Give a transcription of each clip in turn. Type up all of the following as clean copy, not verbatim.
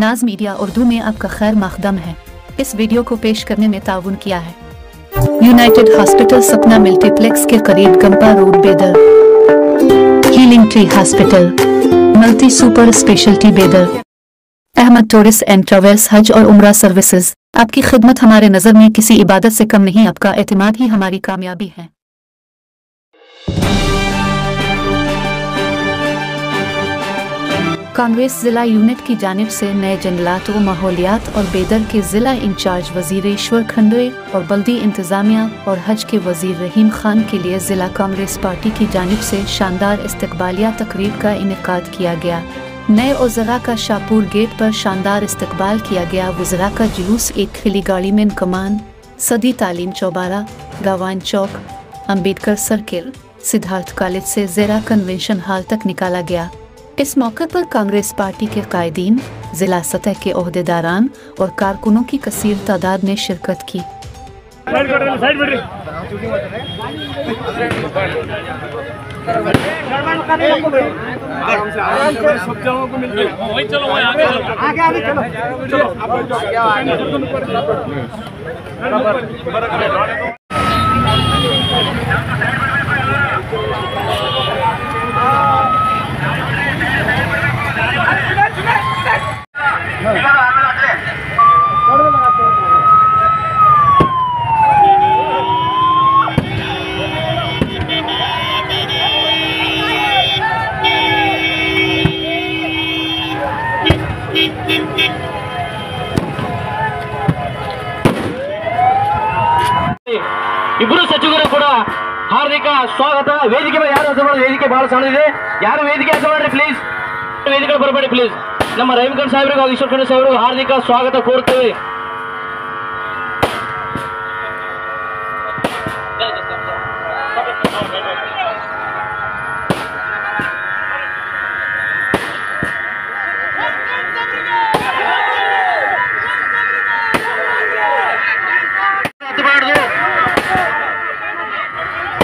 नाज मीडिया उर्दू में आपका खैर मकदम है। इस वीडियो को पेश करने में ताउन किया है यूनाइटेड हॉस्पिटल सपना मल्टीप्लेक्स के करीब गंपा रोड बेदर, healing tree hospital multi super speciality बेदर, अहमद टूरिस्ट एंड ट्रैवल्स हज और उम्रा सर्विसेज। आपकी खिदमत हमारे नज़र में किसी इबादत से कम नहीं, आपका एतमाद ही हमारी कामयाबी है। कांग्रेस जिला यूनिट की जानिब से नए जंगलात व माहौलियात और बेदर के जिला इंचार्ज वजीर खंडे और बल्दी इंतजामिया और हज के वजीर रहीम खान के लिए जिला कांग्रेस पार्टी की जानिब से शानदार इस्तकबालिया तकरीब का इनेकाद किया गया। नए वज़राء का शाहपुर गेट पर शानदार इस्तकबाल किया गया। वज़राء का जुलूस एक खिली गाड़ी में कमान सदी तालीम चौबारा, गावान चौक, अम्बेडकर सर्किल, सिद्धार्थ कॉलेज से ज़ेरा कन्वेंशन हॉल तक निकाला गया। इस मौके पर कांग्रेस पार्टी के कायदीन, जिला सतह के ओहदेदारान और कारकुनों की कसीर तादाद ने शिरकत की। ಇಬ್ಬರು ಸಚಿವರು ಕೂಡ ಹಾರ್ದಿಕ ಸ್ವಾಗತ। ವೇದಿಕೆ ಮೇಲೆ ಯಾರು ಹಸೆ ಮಾಡಿ, ವೇದಿಕೆ ಬಹಳ ಸಣ್ಣದಿದೆ, ಯಾರು ವೇದಿಕೆ ಹಸೆ ಮಾಡ್ರಿ ಪ್ಲೀಸ್, ವೇದಿಕೆ ಬರಬೇಡಿ ಪ್ಲೀಸ್। ನಮ್ಮ ರಹೀಮ್ ಖಾನ್ ಸಾಹೇಬ್ರಿಗೂ ಈಶ್ವರ್ ಖಂಡೆ ಸಾಹೇಬ್ರಿಗೂ ಹಾರ್ದಿಕ ಸ್ವಾಗತ ಕೋರ್ತೇವೆ।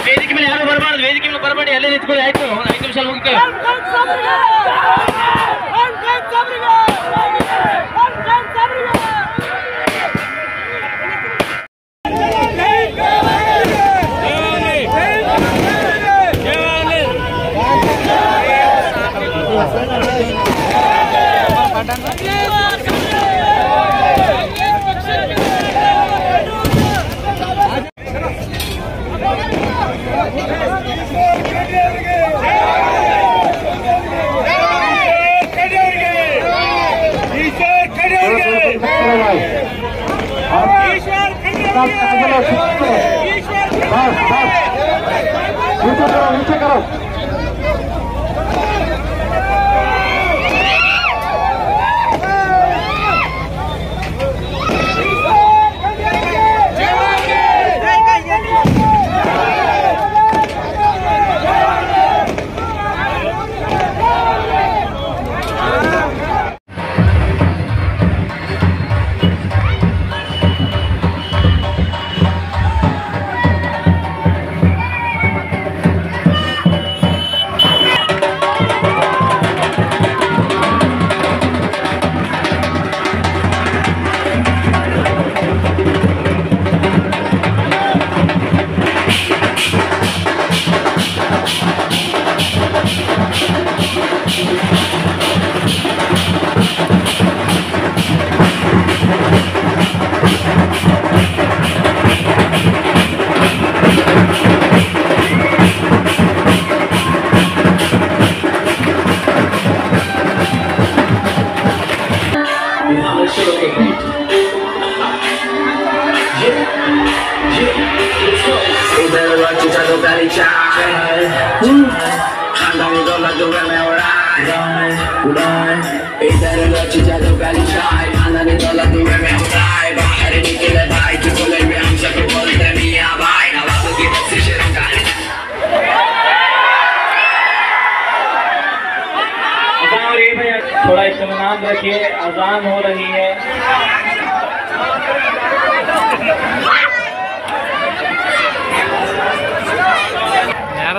ವೇದಿಕೆ ಮೇಲೆ ಯಾರು ಬರಬಾರ್ದು, ವೇದಿಕೆ ಮೇಲೆ ಬರಬೇಡಿ, ಅಲ್ಲೇ ನಿಂತ್ಕೊಳ್ಳಿ ಆಯ್ತು। 5 ನಿಮಿಷ ಮುಗಿತು। नीचे करो। थोड़ा इत्मीनान रखिए, अजान हो रही है। यार